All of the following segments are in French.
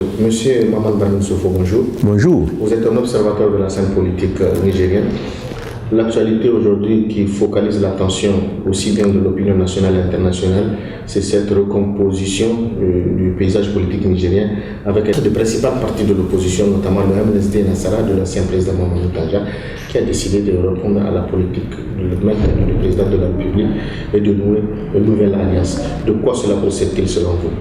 Monsieur Maman Barnsoufo, bonjour. Bonjour. Vous êtes un observateur de la scène politique nigérienne. L'actualité aujourd'hui qui focalise l'attention aussi bien de l'opinion nationale et internationale, c'est cette recomposition du paysage politique nigérien avec les principales parties de l'opposition, notamment le MNSD Nassara de l'ancien président Mamadou Tandja, qui a décidé de répondre à la politique de mettre le président de la République et de nouer une nouvelle alliance. De quoi cela procède-t-il selon vous?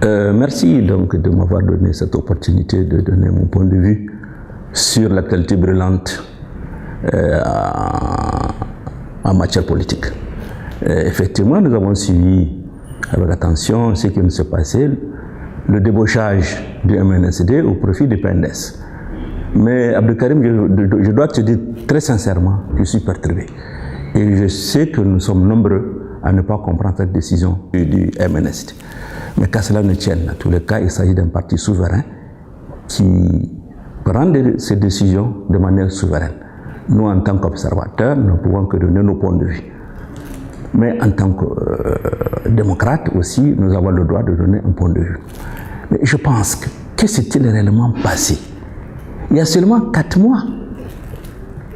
Merci donc de m'avoir donné cette opportunité de donner mon point de vue sur l'actualité brûlante en matière politique. Effectivement, nous avons suivi avec attention ce qui s'est passé, le débauchage du MNSD au profit du PNDS. Mais Abdelkarim, je dois te dire très sincèrement, je suis perturbé. Et je sais que nous sommes nombreux à ne pas comprendre cette décision du MNSD. Mais qu'à cela ne tienne, dans tous les cas, il s'agit d'un parti souverain qui prend ses décisions de manière souveraine. Nous, en tant qu'observateurs, ne pouvons que donner nos points de vue. Mais en tant que démocrate aussi, nous avons le droit de donner un point de vue. Mais je pense que s'est-il réellement passé? Il y a seulement 4 mois,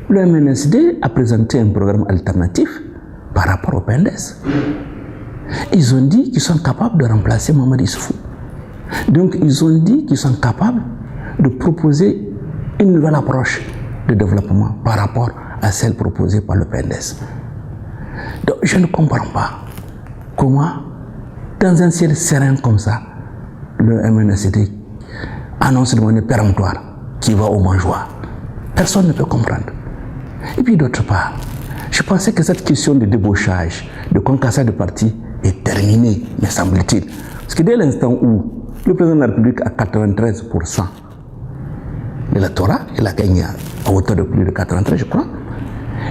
le MNSD a présenté un programme alternatif par rapport au PNDS. Ils ont dit qu'ils sont capables de remplacer Mamadou Issoufou. Donc ils ont dit qu'ils sont capables de proposer une nouvelle approche de développement par rapport à celle proposée par le PNDS. Donc je ne comprends pas comment, dans un ciel serein comme ça, le MNSD annonce de manière péremptoire qu'il va au mangeoire. Personne ne peut comprendre. Et puis d'autre part, je pensais que cette question de débauchage, de concassage de partis est terminée, me semble-t-il. Parce que dès l'instant où le président de la République a 93% de l'électorat, il a gagné à hauteur de plus de 93, je crois.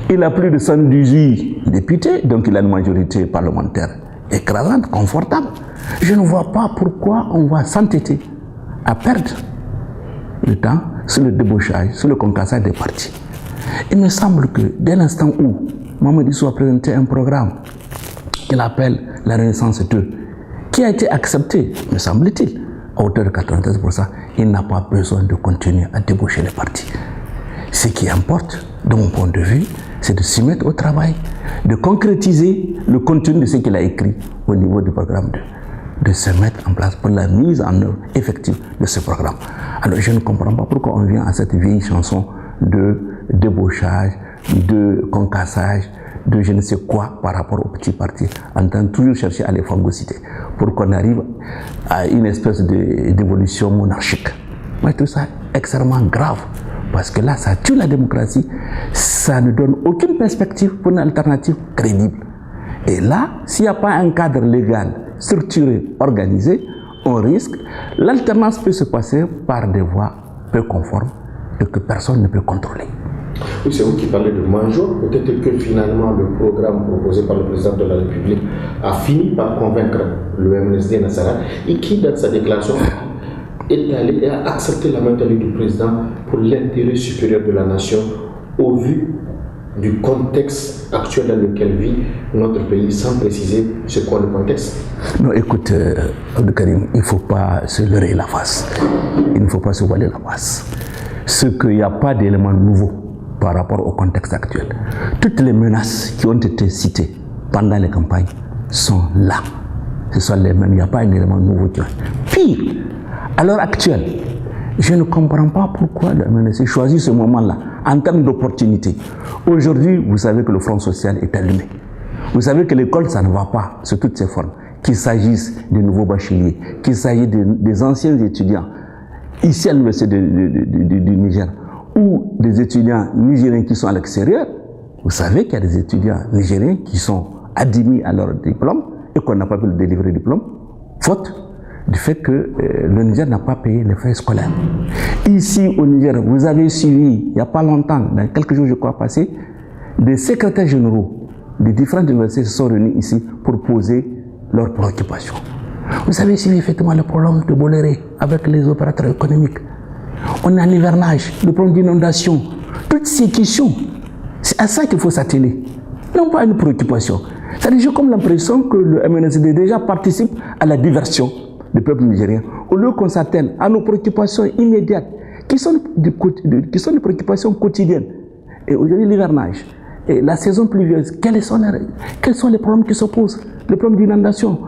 Il a plus de 118 députés, donc il a une majorité parlementaire écrasante, confortable. Je ne vois pas pourquoi on va s'entêter à perdre le temps sur le débauchage, sur le concassage des partis. Il me semble que dès l'instant où Mamadou Issou a présenté un programme qu'il appelle la Renaissance 2, qui a été accepté, me semble-t-il, à hauteur de 93%, il n'a pas besoin de continuer à débaucher les partis. Ce qui importe, de mon point de vue, c'est de s'y mettre au travail, de concrétiser le contenu de ce qu'il a écrit au niveau du programme 2, de se mettre en place pour la mise en œuvre effective de ce programme. Alors je ne comprends pas pourquoi on vient à cette vieille chanson de débauchage, de concassage, de je ne sais quoi par rapport aux petits partis, en train de toujours chercher à les phagocyter pour qu'on arrive à une espèce d'évolution monarchique. Mais tout ça est extrêmement grave parce que là, ça tue la démocratie, ça ne donne aucune perspective pour une alternative crédible. Et là, s'il n'y a pas un cadre légal, structuré, organisé, on risque, l'alternance peut se passer par des voies peu conformes et que personne ne peut contrôler. Oui, c'est vous qui parlez de Manjo. Peut-être que finalement le programme proposé par le président de la République a fini par convaincre le MNSD Nassara et qui, dans sa déclaration, est allé et a accepté la mentalité du président pour l'intérêt supérieur de la nation au vu du contexte actuel dans lequel vit notre pays, sans préciser c'est quoi le contexte. Non, écoute, Abdelkarim, il ne faut pas se leurrer la face. Il ne faut pas se voiler la face. Ce qu'il n'y a pas d'éléments nouveaux par rapport au contexte actuel. Toutes les menaces qui ont été citées pendant les campagnes sont là. Ce sont les mêmes, il n'y a pas un élément nouveau qui est. Pire, à l'heure actuelle, je ne comprends pas pourquoi le MNSD choisit ce moment-là en termes d'opportunité. Aujourd'hui, vous savez que le Front social est allumé. Vous savez que l'école, ça ne va pas sous toutes ses formes. Qu'il s'agisse des nouveaux bacheliers, qu'il s'agisse des anciens étudiants, ici à l'université du Niger, ou des étudiants nigériens qui sont à l'extérieur. Vous savez qu'il y a des étudiants nigériens qui sont admis à leur diplôme et qu'on n'a pas pu le délivrer le diplôme, faute du fait que le Niger n'a pas payé les frais scolaires. Ici au Niger, vous avez suivi, il n'y a pas longtemps, dans quelques jours je crois passés, des secrétaires généraux des différentes universités se sont réunis ici pour poser leurs préoccupations. Vous avez suivi effectivement le problème de Bolloré avec les opérateurs économiques. On a l'hivernage, le problème d'inondation. Toutes ces questions, c'est à ça qu'il faut s'atteler. Non pas à une préoccupation. C'est-à-dire, j'ai comme l'impression que le MNSD déjà participe à la diversion du peuple nigérien, au lieu qu'on s'attelle à nos préoccupations immédiates, qui sont des préoccupations quotidiennes. Et aujourd'hui, l'hivernage, et la saison pluvieuse, quels sont les problèmes qui s'opposent? Le problème d'inondation,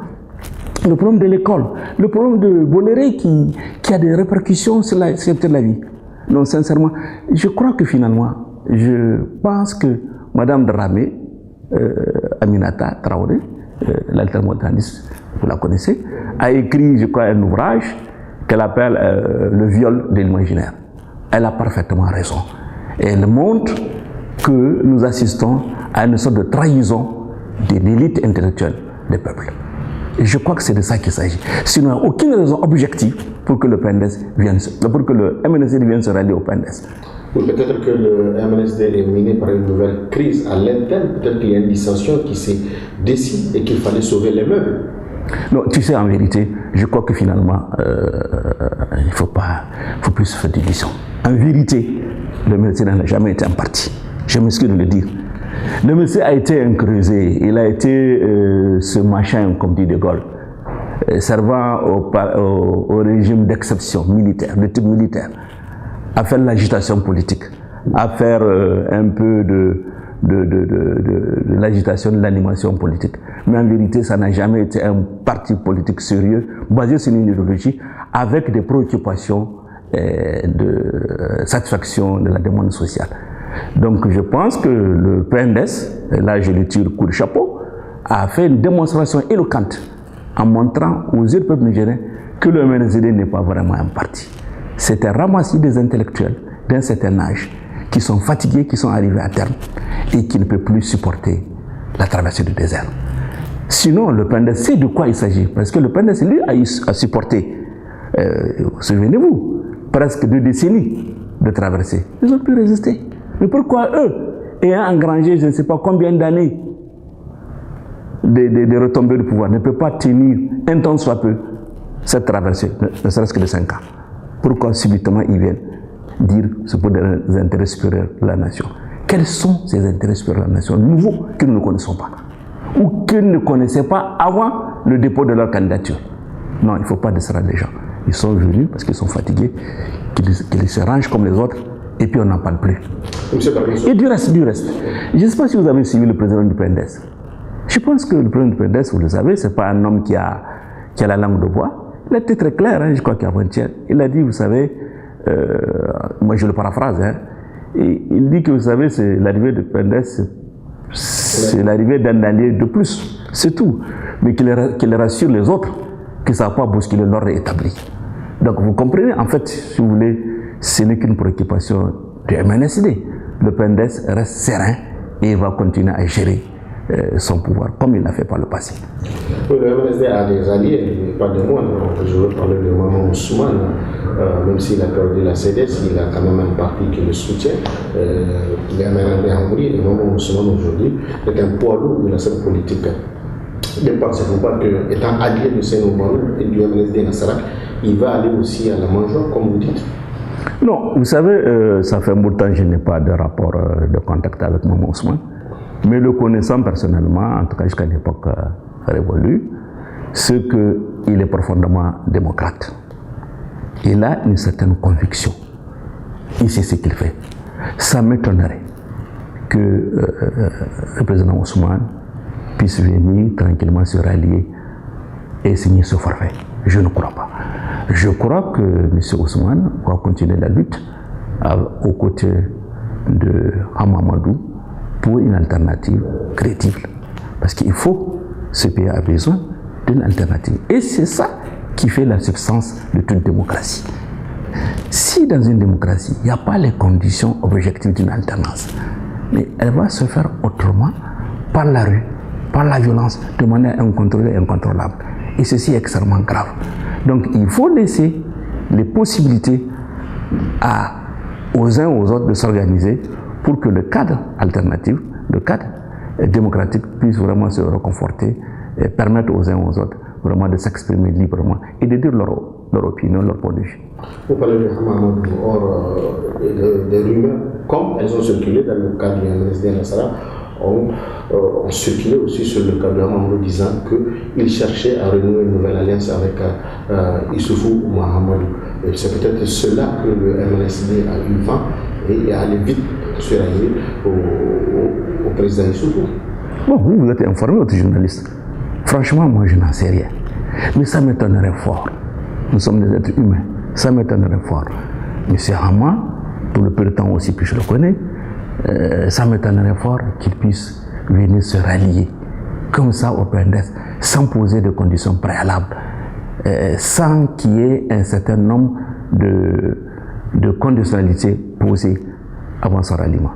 le problème de l'école, le problème de Bolloré qui a des répercussions sur la vie. Donc sincèrement, je crois que finalement, je pense que Madame Dramé, Aminata Traoré, l'altermondialiste, vous la connaissez, a écrit, je crois, un ouvrage qu'elle appelle Le viol de l'imaginaire. Elle a parfaitement raison. Et elle montre que nous assistons à une sorte de trahison de l'élite intellectuelle des peuples. Et je crois que c'est de ça qu'il s'agit. Sinon, il n'y a aucune raison objective pour que le MNSD vienne se rallier au PNDS. Oui, peut-être que le MNSD est miné par une nouvelle crise à l'interne. Peut-être qu'il y a une dissension qui s'est décidée et qu'il fallait sauver les meubles. Non, tu sais, en vérité, je crois que finalement, il ne faut plus se faire d'illusions. En vérité, le MNSD n'a jamais été un parti. Je m'excuse de le dire. Le MNSD a été un creuset. Il a été ce machin, comme dit De Gaulle, servant au régime d'exception militaire, de type militaire, à faire l'agitation politique, à faire un peu de l'agitation, de l'animation politique. Mais en vérité, ça n'a jamais été un parti politique sérieux, basé sur une idéologie, avec des préoccupations de satisfaction de la demande sociale. Donc je pense que le PNDS, et là je lui tire coup de chapeau, a fait une démonstration éloquente en montrant aux yeux du peuple nigérien que le MNSD n'est pas vraiment un parti. C'est un ramassis des intellectuels d'un certain âge qui sont fatigués, qui sont arrivés à terme et qui ne peuvent plus supporter la traversée du désert. Sinon, le PNDS sait de quoi il s'agit, parce que le PNDS, lui, a supporté, souvenez-vous, presque 2 décennies de traversée. Ils ont pu résister. Mais pourquoi eux, ayant engrangé je ne sais pas combien d'années de retombées de pouvoir, ne peuvent pas tenir un temps soit peu cette traversée, ne serait-ce que de 5 ans? Pourquoi subitement ils viennent dire c'est pour des intérêts supérieurs de la nation? Quels sont ces intérêts supérieurs de la nation nouveaux que nous ne connaissons pas? Ou qu'ils ne connaissaient pas avant le dépôt de leur candidature? Non, il ne faut pas distraire les gens. Ils sont venus parce qu'ils sont fatigués, qu'ils se rangent comme les autres, et puis on n'en parle plus. Et du reste, je ne sais pas si vous avez suivi le président du PNDS. Je pense que le président du PNDS, vous le savez, ce n'est pas un homme qui a la langue de bois. Il a été très clair, je crois qu'avant-hier. Il a dit, vous savez, moi je le paraphrase, et il dit que vous savez, c'est l'arrivée du PNDS, c'est l'arrivée d'un allié de plus, c'est tout. Mais qu'il rassure les autres que ça ne va pas bousculer l'ordre établi. Donc vous comprenez, en fait, si vous voulez, ce n'est qu'une préoccupation du MNSD. Le PNDS reste serein et il va continuer à gérer son pouvoir, comme il l'a fait par le passé. Oui, le MNSD a des alliés, pas de moi. Je veux parler de Maman Ousmane. Même s'il a perdu la CDS, il a quand même un parti qui le soutient. Il est un Hongrie et Maman Ousmane aujourd'hui est un poids lourd de la scène politique. Ne pensez-vous pas qu'étant allié de Sénou et du MNSD Nassara, il va aller aussi à la mangeoire, comme vous dites? Non, vous savez, ça fait un bout de temps que je n'ai pas de rapport de contact avec Maman Ousmane. Mais le connaissant personnellement, en tout cas jusqu'à l'époque révolue, c'est qu'il est profondément démocrate. Il a une certaine conviction. Il sait ce qu'il fait. Ça m'étonnerait que le président Ousmane puisse venir tranquillement se rallier et signer ce forfait. Je ne crois pas. Je crois que M. Ousmane va continuer la lutte aux côtés de Hamamadou pour une alternative crédible. Parce qu'il faut, ce pays a besoin d'une alternative. Et c'est ça qui fait la substance de toute démocratie. Si dans une démocratie, il n'y a pas les conditions objectives d'une alternance, mais elle va se faire autrement, par la rue, par la violence, de manière incontrôlée et incontrôlable. Et ceci est extrêmement grave. Donc il faut laisser les possibilités aux uns aux autres de s'organiser pour que le cadre alternatif, le cadre démocratique puisse vraiment se reconforter et permettre aux uns aux autres vraiment de s'exprimer librement et de dire leur opinion, leur point de vue. Vous parlez de Hamamadou, or des rumeurs, comme elles ont circulé dans le cadre du MNSD Nassara, ont circulé aussi sur le cas de Hamamadou disant qu'il cherchait à renouer une nouvelle alliance avec Issoufou Mahamadou. Et c'est peut-être cela que le MNSD a eu vent et est allé vite se rallier au président Issoufou. Bon, vous êtes informé, votre journaliste. Franchement, moi, je n'en sais rien. Mais ça m'étonnerait fort. Nous sommes des êtres humains. Ça m'étonnerait fort. Monsieur Hama, pour le peu de temps aussi que je le connais, ça m'étonnerait fort qu'il puisse venir se rallier comme ça au PNDS, sans poser de conditions préalables, sans qu'il y ait un certain nombre de conditionnalités posées avant son ralliement.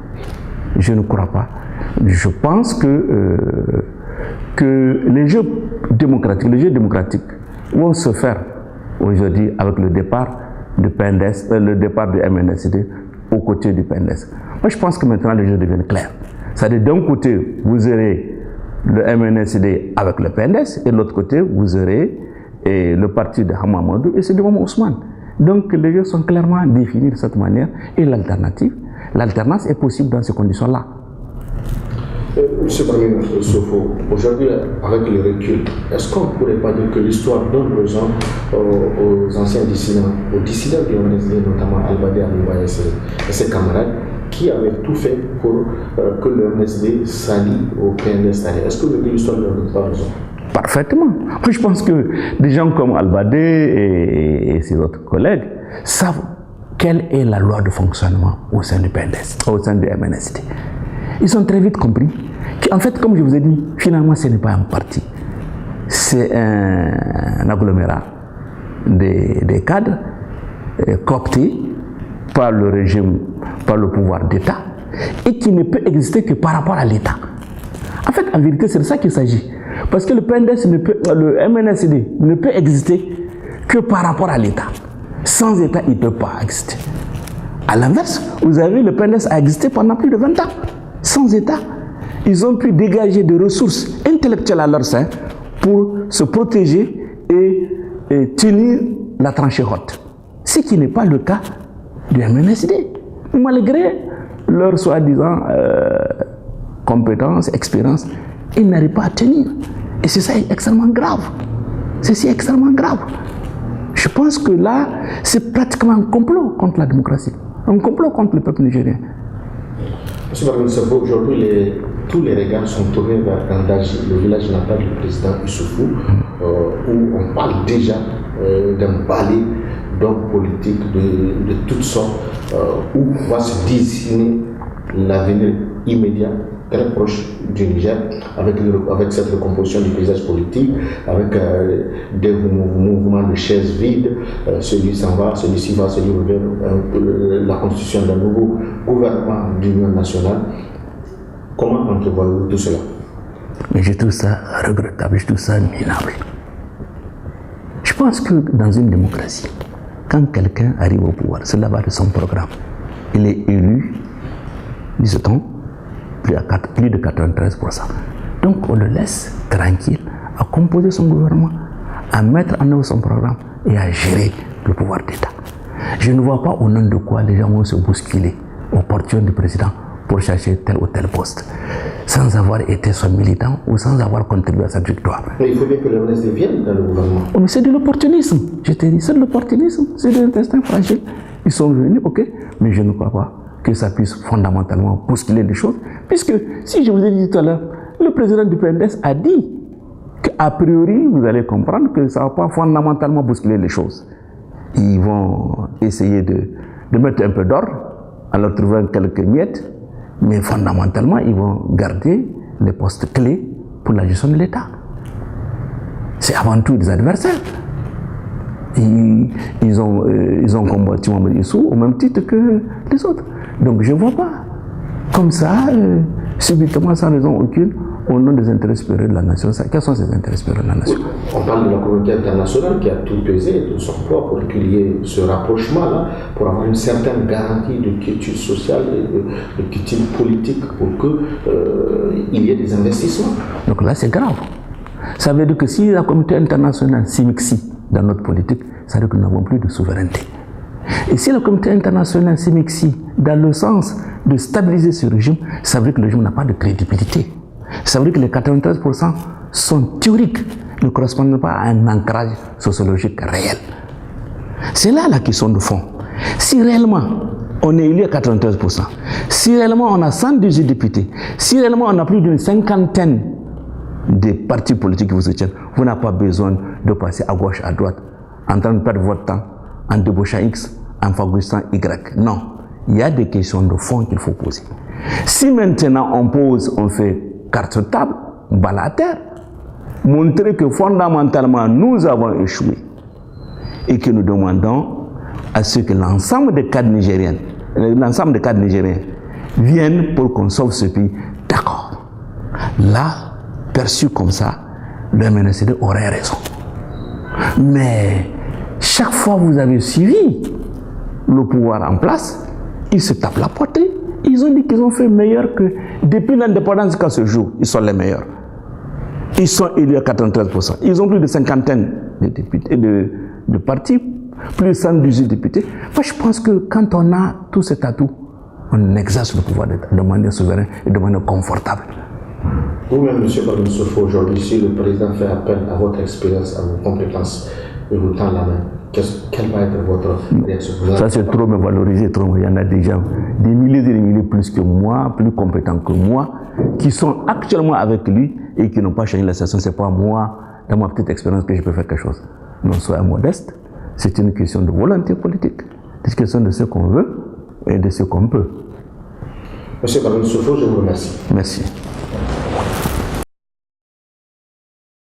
Je ne crois pas. Je pense que les jeux démocratiques vont se faire aujourd'hui avec le départ du PNDS, le départ du MNSD aux côtés du PNDS. Moi, je pense que maintenant les jeux deviennent clairs. C'est-à-dire, d'un côté, vous aurez le MNSD avec le PNDS, et de l'autre côté, vous aurez le parti de Hamamadou et c'est de Mohamed Ousmane. Donc, les jeux sont clairement définis de cette manière, et l'alternance est possible dans ces conditions-là. Monsieur le Premier ministre, aujourd'hui, avec le recul, est-ce qu'on ne pourrait pas dire que l'histoire donne raison aux anciens dissidents, aux dissidents du MNSD, notamment Albadé Abouba et ses camarades, qui avaient tout fait pour que le MNSD s'allie au PNDS? Est-ce que l'histoire ne donne pas raison? Parfaitement. Moi, je pense que des gens comme Albadé et ses autres collègues savent quelle est la loi de fonctionnement au sein du PNDS, au sein du MNSD. Ils ont très vite compris qu'en fait, comme je vous ai dit, finalement, ce n'est pas un parti. C'est un agglomérat des cadres cooptés par le régime, par le pouvoir d'État, et qui ne peut exister que par rapport à l'État. En fait, en vérité, c'est de ça qu'il s'agit. Parce que le PNDS, le MNSD ne peut exister que par rapport à l'État. Sans État, il ne peut pas exister. À l'inverse, vous avez le PNDS a existé pendant plus de 20 ans. Sans État, ils ont pu dégager des ressources intellectuelles à leur sein pour se protéger et tenir la tranchée haute. Ce qui n'est pas le cas du MNSD, malgré leur soi-disant compétences, expérience, ils n'arrivent pas à tenir. Et c'est ça extrêmement grave. C'est extrêmement grave. Je pense que là, c'est pratiquement un complot contre la démocratie, un complot contre le peuple nigérien. Monsieur Barnoussabo, aujourd'hui, tous les regards sont tournés vers Kandaji, le village natal du président Issoufou, où on parle déjà d'un balai d'hommes politiques de toutes sortes, où va se dessiner l'avenir immédiat, très proche du Niger, avec cette recomposition du paysage politique, avec des mouvements de chaises vides, celui s'en va, celui-ci va, celui revient, la constitution d'un nouveau gouvernement d'union nationale. Comment entrevoyez-vous tout cela? Mais je trouve ça regrettable, je trouve ça minable. Je pense que dans une démocratie, quand quelqu'un arrive au pouvoir, cela va de son programme. Il est élu, dit-on, plus de 93%. Donc on le laisse tranquille à composer son gouvernement, à mettre en œuvre son programme et à gérer le pouvoir d'État. Je ne vois pas au nom de quoi les gens vont se bousculer au portillon du président pour chercher tel ou tel poste, sans avoir été son militant ou sans avoir contribué à cette victoire. Mais il faut bien que le MNSD vienne dans le gouvernement. Oh, mais c'est de l'opportunisme, je t'ai dit, c'est de l'opportunisme, c'est de l'intestin fragile. Ils sont venus, ok, mais je ne crois pas que ça puisse fondamentalement bousculer les choses, puisque, si je vous ai dit tout à l'heure, le président du PNDS a dit qu'a priori, vous allez comprendre que ça ne va pas fondamentalement bousculer les choses. Ils vont essayer de mettre un peu d'ordre en leur trouvant quelques miettes, mais fondamentalement, ils vont garder les postes clés pour la gestion de l'État. C'est avant tout des adversaires. Ils ont combattu Mamadou Issou au même titre que les autres. Donc je ne vois pas, comme ça, subitement, sans raison aucune, au nom des intérêts supérieurs de la nation. Quels sont ces intérêts supérieurs de la nation? On parle de la communauté internationale qui a tout pesé de son poids pour qu'il y ait ce rapprochement-là, pour avoir une certaine garantie de quiétude sociale et de quiétude politique pour qu'il y ait des investissements. Donc là, c'est grave. Ça veut dire que si la communauté internationale s'immisce dans notre politique, ça veut dire que nous n'avons plus de souveraineté. Et si la communauté internationale s'immisce dans le sens de stabiliser ce régime, ça veut dire que le régime n'a pas de crédibilité. Ça veut dire que les 93% sont théoriques, ne correspondent pas à un ancrage sociologique réel. C'est là la question de fond. Si réellement on est élu à 93%, si réellement on a 118 députés, si réellement on a plus d'une cinquantaine de partis politiques qui vous soutiennent, vous n'avez pas besoin de passer à gauche, à droite, en train de perdre votre temps, en débauchant X, en favorisant Y. Non, il y a des questions de fond qu'il faut poser. Si maintenant on fait carte sur table, balle à terre, montrer que fondamentalement nous avons échoué et que nous demandons à ce que l'ensemble des cadres nigériens viennent pour qu'on sauve ce pays, d'accord. Là, perçu comme ça, le MNSD aurait raison. Mais chaque fois que vous avez suivi le pouvoir en place, ils se tapent la poitrine. Ils ont dit qu'ils ont fait meilleur que depuis l'indépendance jusqu'à ce jour, ils sont les meilleurs. Ils sont élus à 93%. Ils ont plus de cinquantaine de députés, de partis, plus de 118 députés. Moi, je pense que quand on a tous ces atouts, on exerce le pouvoir de manière souveraine et de manière confortable. Vous-même, M. Barroso Sofo, aujourd'hui, si le président fait appel à votre expérience, à vos compétences, et vous tend la main, quelle va être votre réaction? Ça, c'est trop me valoriser, trop. Il y en a déjà des milliers et des milliers plus que moi, plus compétents que moi, qui sont actuellement avec lui et qui n'ont pas changé la situation. Ce n'est pas moi, dans ma petite expérience, que je peux faire quelque chose. Non, soyez modeste. C'est une question de volonté politique. C'est une question de ce qu'on veut et de ce qu'on peut. M. Barroso Sofo, je vous remercie. Merci.